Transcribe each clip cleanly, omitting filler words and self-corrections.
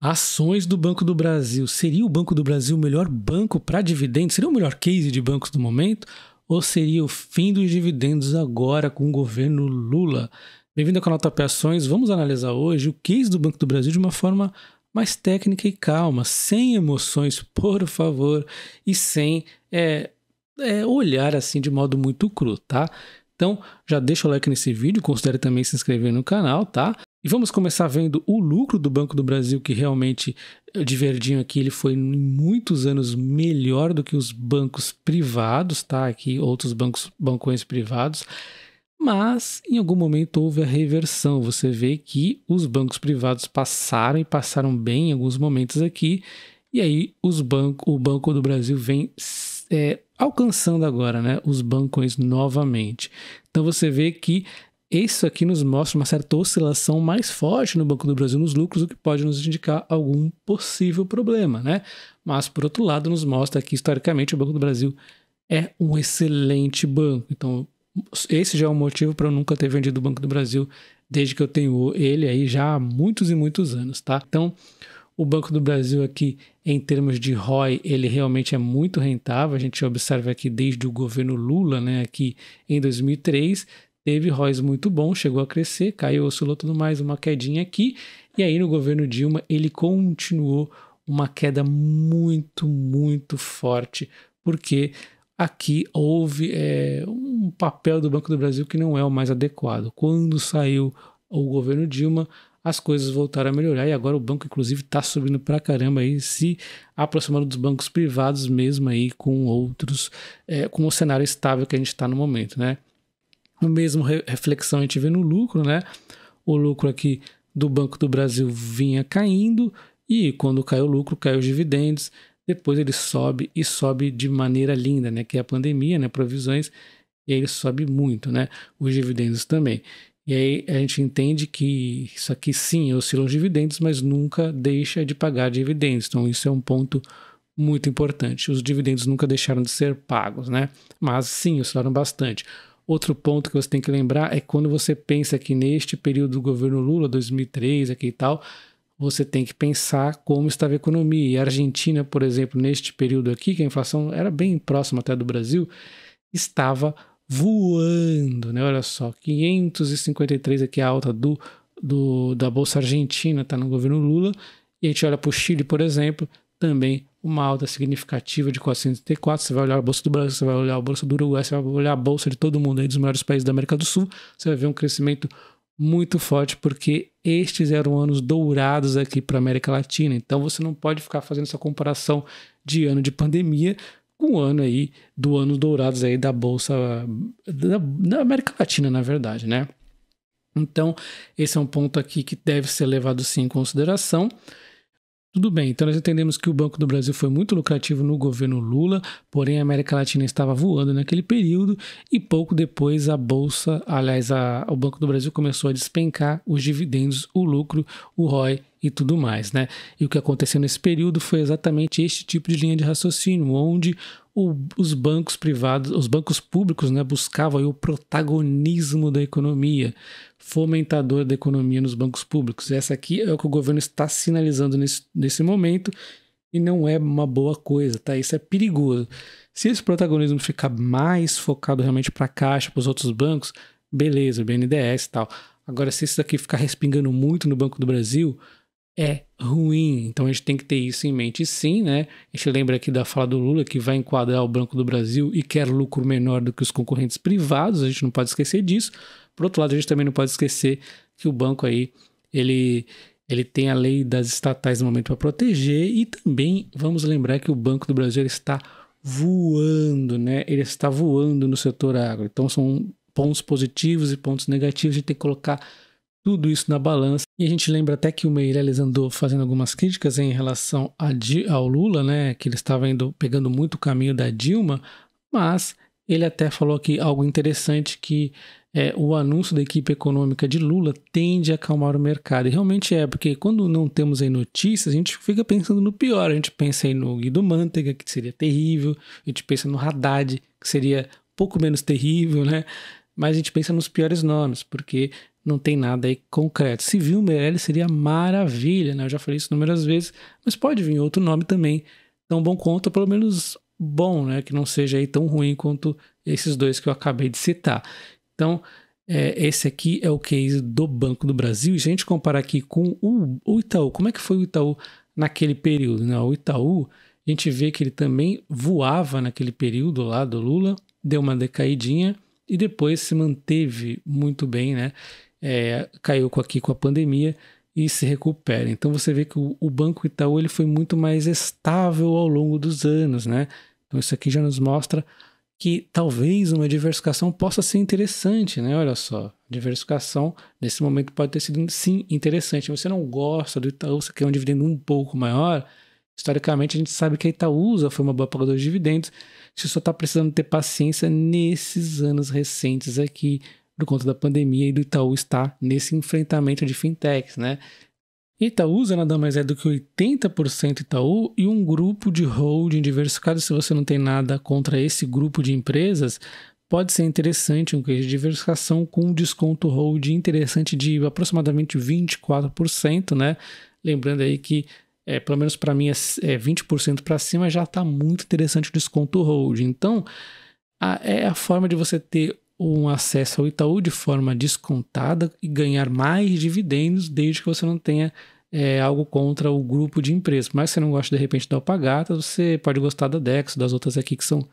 Ações do Banco do Brasil. Seria o Banco do Brasil o melhor banco para dividendos? Seria o melhor case de bancos do momento? Ou seria o fim dos dividendos agora com o governo Lula? Bem-vindo ao canal Top Ações. Vamos analisar hoje o case do Banco do Brasil de uma forma mais técnica e calma, sem emoções, por favor, e sem olhar assim de modo muito cru, tá? Então, já deixa o like nesse vídeo, considere também se inscrever no canal, tá? E vamos começar vendo o lucro do Banco do Brasil, que realmente, de verdinho aqui, ele foi em muitos anos melhor do que os bancos privados, tá? Aqui, outros bancões privados. Mas, em algum momento, houve a reversão. Você vê que os bancos privados passaram bem em alguns momentos aqui. E aí, o Banco do Brasil vem alcançando agora, né, os bancões novamente. Então, você vê que isso aqui nos mostra uma certa oscilação mais forte no Banco do Brasil nos lucros, o que pode nos indicar algum possível problema, né? Mas, por outro lado, nos mostra que, historicamente, o Banco do Brasil é um excelente banco. Então, esse já é um motivo para eu nunca ter vendido o Banco do Brasil desde que eu tenho ele aí já há muitos e muitos anos, tá? Então, o Banco do Brasil aqui, em termos de ROI, ele realmente é muito rentável. A gente observa aqui desde o governo Lula, né, aqui em 2003, teve ROIs muito bons, chegou a crescer, caiu, oscilou tudo mais, uma quedinha aqui. E aí no governo Dilma ele continuou uma queda muito, muito forte, porque aqui houve um papel do Banco do Brasil que não é o mais adequado. Quando saiu o governo Dilma, as coisas voltaram a melhorar e agora o banco, inclusive, está subindo pra caramba aí, se aproximando dos bancos privados mesmo aí com outros, com o cenário estável que a gente está no momento, né? O mesmo reflexão a gente vê no lucro, né? O lucro aqui do Banco do Brasil vinha caindo e quando cai o lucro, cai os dividendos, depois ele sobe e sobe de maneira linda, né? Que é a pandemia, né? Provisões, e aí ele sobe muito, né? Os dividendos também. E aí a gente entende que isso aqui sim oscila os dividendos, mas nunca deixa de pagar dividendos. Então isso é um ponto muito importante. Os dividendos nunca deixaram de ser pagos, né? Mas sim, oscilaram bastante. Outro ponto que você tem que lembrar é quando você pensa que neste período do governo Lula, 2003, aqui e tal, você tem que pensar como estava a economia. E a Argentina, por exemplo, neste período aqui, que a inflação era bem próxima até do Brasil, estava voando, né? Olha só, 553 aqui a alta da Bolsa Argentina, está no governo Lula. E a gente olha para o Chile, por exemplo, também uma alta significativa de 434. Você vai olhar a Bolsa do Brasil, você vai olhar a Bolsa do Uruguai, você vai olhar a Bolsa de todo mundo aí dos maiores países da América do Sul, você vai ver um crescimento muito forte, porque estes eram anos dourados aqui para a América Latina. Então você não pode ficar fazendo essa comparação de ano de pandemia com o ano aí do anos dourados aí da Bolsa da América Latina, na verdade, né? Então, esse é um ponto aqui que deve ser levado sim em consideração. Tudo bem, então nós entendemos que o Banco do Brasil foi muito lucrativo no governo Lula, porém a América Latina estava voando naquele período e pouco depois a Bolsa, aliás, o Banco do Brasil começou a despencar os dividendos, o lucro, o ROI e tudo mais, né? E o que aconteceu nesse período foi exatamente este tipo de linha de raciocínio, onde os bancos privados, os bancos públicos, né, buscavam aí o protagonismo da economia, fomentador da economia nos bancos públicos. Essa aqui é o que o governo está sinalizando nesse momento e não é uma boa coisa, tá? Isso é perigoso. Se esse protagonismo ficar mais focado realmente para a Caixa, para os outros bancos, beleza, BNDES e tal. Agora, se isso daqui ficar respingando muito no Banco do Brasil, é ruim. Então a gente tem que ter isso em mente sim, né? A gente lembra aqui da fala do Lula que vai enquadrar o Banco do Brasil e quer lucro menor do que os concorrentes privados, a gente não pode esquecer disso. Por outro lado, a gente também não pode esquecer que o banco aí, ele tem a lei das estatais no momento para proteger e também vamos lembrar que o Banco do Brasil ele está voando, né? Ele está voando no setor agro. Então são pontos positivos e pontos negativos, a gente tem que colocar tudo isso na balança. E a gente lembra até que o Meirelles andou fazendo algumas críticas em relação ao Lula, né? Que ele estava pegando muito o caminho da Dilma, mas ele até falou aqui algo interessante que o anúncio da equipe econômica de Lula tende a acalmar o mercado. E realmente porque quando não temos aí notícias, a gente fica pensando no pior. A gente pensa aí no Guido Mantega, que seria terrível. A gente pensa no Haddad, que seria pouco menos terrível, né? mas a gente pensa nos piores nomes, porque não tem nada aí concreto. Se vir o Meirelles seria maravilha, né? Eu já falei isso inúmeras vezes, mas pode vir outro nome também, tão bom quanto, ou pelo menos bom, né? Que não seja aí tão ruim quanto esses dois que eu acabei de citar. Então, esse aqui é o case do Banco do Brasil. E se a gente comparar aqui com o Itaú, como é que foi o Itaú naquele período, né? O Itaú, a gente vê que ele também voava naquele período lá do Lula, deu uma decaidinha e depois se manteve muito bem, né? Caiu aqui com a pandemia e se recupera. Então você vê que o Banco Itaú ele foi muito mais estável ao longo dos anos, né? Então isso aqui já nos mostra que talvez uma diversificação possa ser interessante, né? Olha só, diversificação nesse momento pode ter sido sim interessante. Você não gosta do Itaú, você quer um dividendo um pouco maior. Historicamente a gente sabe que a Itaúsa foi uma boa pagadora de dividendos. Você só está precisando ter paciência nesses anos recentes aqui, por conta da pandemia, e do Itaú estar nesse enfrentamento de fintechs, né? Itaúsa nada mais é do que 80% Itaú e um grupo de holding diversificado. Se você não tem nada contra esse grupo de empresas, pode ser interessante um case de diversificação com um desconto holding interessante de aproximadamente 24%, né? Lembrando aí que, pelo menos para mim, 20% para cima já está muito interessante o desconto holding. Então, é a forma de você ter um acesso ao Itaú de forma descontada e ganhar mais dividendos, desde que você não tenha algo contra o grupo de empresas. Mas se você não gosta de repente da Alpargatas, você pode gostar da Dexo, das outras aqui que são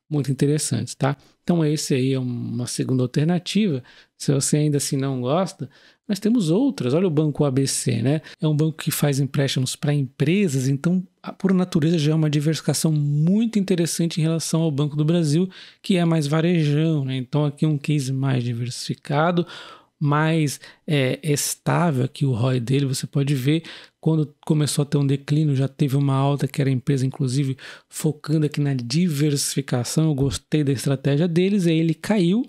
muito interessantes, tá? Então esse aí é uma segunda alternativa. Se você ainda assim não gosta, nós temos outras. Olha o Banco ABC, né? É um banco que faz empréstimos para empresas, então por natureza já é uma diversificação muito interessante em relação ao Banco do Brasil, que é mais varejão, né? Então aqui um case mais diversificado, mais estável aqui o ROI dele. Você pode ver quando começou a ter um declínio, já teve uma alta, que era a empresa inclusive focando aqui na diversificação. Eu gostei da estratégia deles, aí ele caiu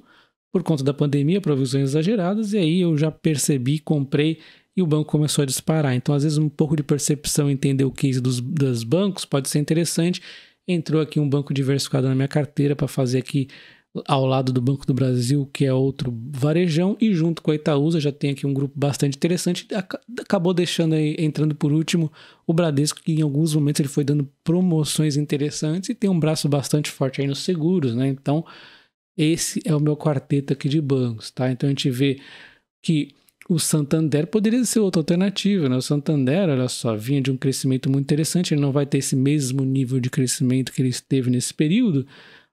por conta da pandemia, provisões exageradas, e aí eu já percebi, comprei e o banco começou a disparar. Então às vezes um pouco de percepção, entender o case dos bancos pode ser interessante. Entrou aqui um banco diversificado na minha carteira para fazer aqui ao lado do Banco do Brasil, que é outro varejão, e junto com a Itaúsa já tem aqui um grupo bastante interessante. Acabou deixando aí, entrando por último, o Bradesco, que em alguns momentos ele foi dando promoções interessantes e tem um braço bastante forte aí nos seguros, né? Então esse é o meu quarteto aqui de bancos, tá? Então a gente vê que o Santander poderia ser outra alternativa, né? O Santander, olha só, vinha de um crescimento muito interessante, ele não vai ter esse mesmo nível de crescimento que ele esteve nesse período.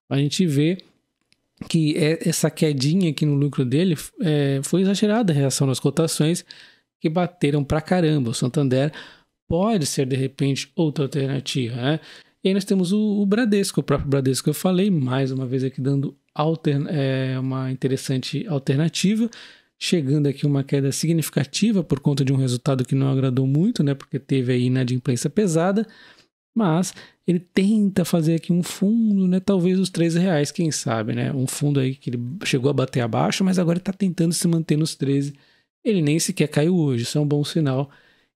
A gente vê que essa quedinha aqui no lucro dele foi exagerada em relação às cotações que bateram pra caramba. O Santander pode ser, de repente, outra alternativa, né? E aí nós temos o Bradesco, o próprio Bradesco que eu falei, mais uma vez aqui dando uma interessante alternativa, chegando aqui uma queda significativa por conta de um resultado que não agradou muito, né? Porque teve aí inadimplência pesada, mas ele tenta fazer aqui um fundo, né? Talvez os R$13, quem sabe, né? Um fundo aí que ele chegou a bater abaixo, mas agora está tentando se manter nos 13. Ele nem sequer caiu hoje, isso é um bom sinal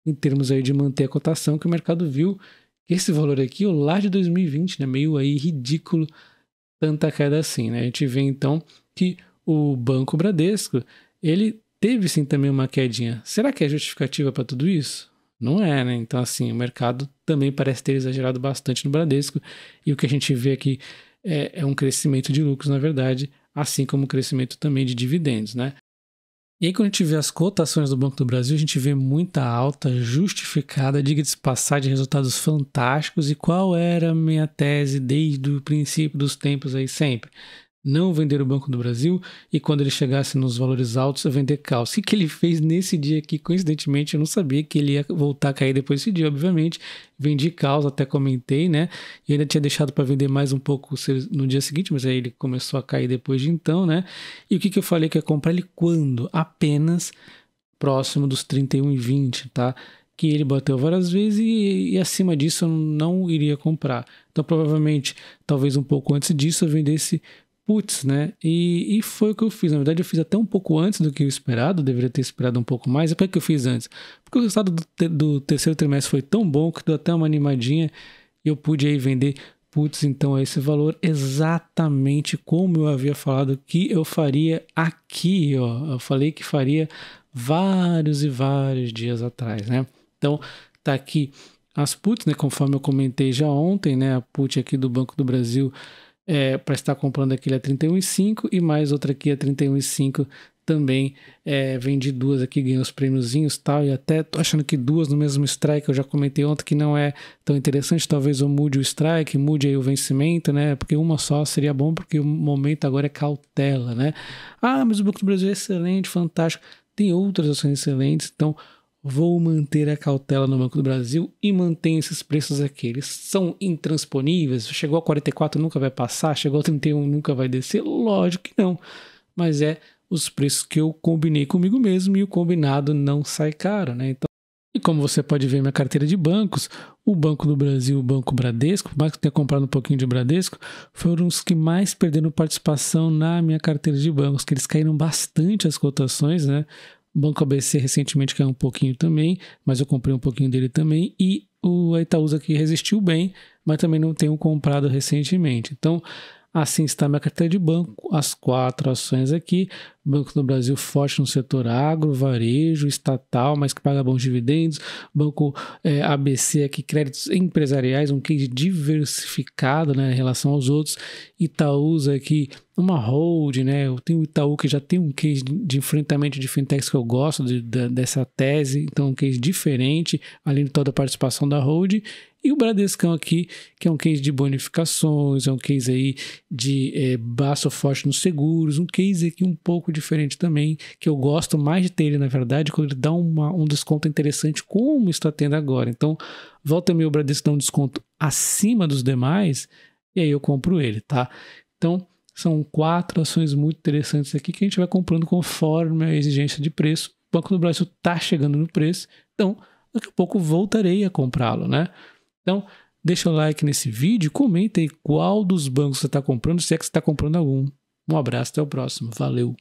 em termos aí de manter a cotação, que o mercado viu que esse valor aqui, lá de 2020, né? Meio aí ridículo tanta queda assim, né? A gente vê então que o Banco Bradesco, ele teve sim também uma quedinha. Será que é justificativa para tudo isso? Não é, né? Então, assim, o mercado também parece ter exagerado bastante no Bradesco, e o que a gente vê aqui é um crescimento de lucros, na verdade, assim como um crescimento também de dividendos, né? E aí, quando a gente vê as cotações do Banco do Brasil, a gente vê muita alta justificada, diga-se de passagem, de resultados fantásticos. E qual era a minha tese desde o princípio dos tempos aí sempre? Não vender o Banco do Brasil, e quando ele chegasse nos valores altos, vender calça. O que ele fez nesse dia aqui? Coincidentemente, eu não sabia que ele ia voltar a cair depois desse dia, obviamente. Vendi calça, até comentei, né? E ainda tinha deixado para vender mais um pouco no dia seguinte, mas aí ele começou a cair depois de então, né? E o que eu falei que ia comprar ele quando? Apenas próximo dos 31,20, tá? Que ele bateu várias vezes e acima disso eu não iria comprar. Então, provavelmente, talvez um pouco antes disso eu vendesse puts, né? E foi o que eu fiz. Na verdade, eu fiz até um pouco antes do que eu esperado. Eu deveria ter esperado um pouco mais. E por que eu fiz antes? Porque o resultado do terceiro trimestre foi tão bom que deu até uma animadinha e eu pude aí vender puts então a esse valor, exatamente como eu havia falado que eu faria aqui, ó. Eu falei que faria vários e vários dias atrás, né? Então, tá aqui as puts, né? Conforme eu comentei já ontem, né? A put aqui do Banco do Brasil para estar comprando aquele a 31,5 e mais outra aqui a 31,5 também. Vendi duas aqui, ganhei os prêmiozinhos e tal, e até tô achando que duas no mesmo strike, eu já comentei ontem que não é tão interessante, talvez eu mude o strike, mude aí o vencimento, né, porque uma só seria bom, porque o momento agora é cautela, né. Mas o Banco do Brasil é excelente, fantástico, tem outras ações excelentes, então vou manter a cautela no Banco do Brasil e mantenho esses preços aqui. Eles são intransponíveis, chegou a 44 nunca vai passar, chegou a 31 nunca vai descer, lógico que não, mas os preços que eu combinei comigo mesmo e o combinado não sai caro, né? Então, e como você pode ver minha carteira de bancos, o Banco do Brasil e o Banco Bradesco, por mais que eu tenha comprado um pouquinho de Bradesco, foram os que mais perderam participação na minha carteira de bancos, que eles caíram bastante as cotações, né? O Banco ABC recentemente caiu um pouquinho também, mas eu comprei um pouquinho dele também, e o Itaúsa aqui resistiu bem, mas também não tenho comprado recentemente. Então, assim está minha carteira de banco, as 4 ações aqui, Banco do Brasil forte no setor agro, varejo, estatal, mas que paga bons dividendos, Banco ABC aqui, créditos empresariais, um case diversificado, né, em relação aos outros, Itaúsa aqui, uma hold, né, eu tenho o Itaú que já tem um case de enfrentamento de fintechs que eu gosto dessa tese, então um case diferente, além de toda a participação da hold, e o Bradescão aqui, que é um case de bonificações, é um case aí de baixo forte nos seguros, um case aqui um pouco diferente também, que eu gosto mais de ter ele, na verdade, quando ele dá um desconto interessante, como está tendo agora. Então, volta meio o Bradesco dá um desconto acima dos demais, e aí eu compro ele, tá? Então, são 4 ações muito interessantes aqui que a gente vai comprando conforme a exigência de preço. O Banco do Brasil está chegando no preço, então daqui a pouco voltarei a comprá-lo, né? Então, deixa o like nesse vídeo, comenta aí qual dos bancos você está comprando, se é que você está comprando algum. Um abraço, até o próximo. Valeu!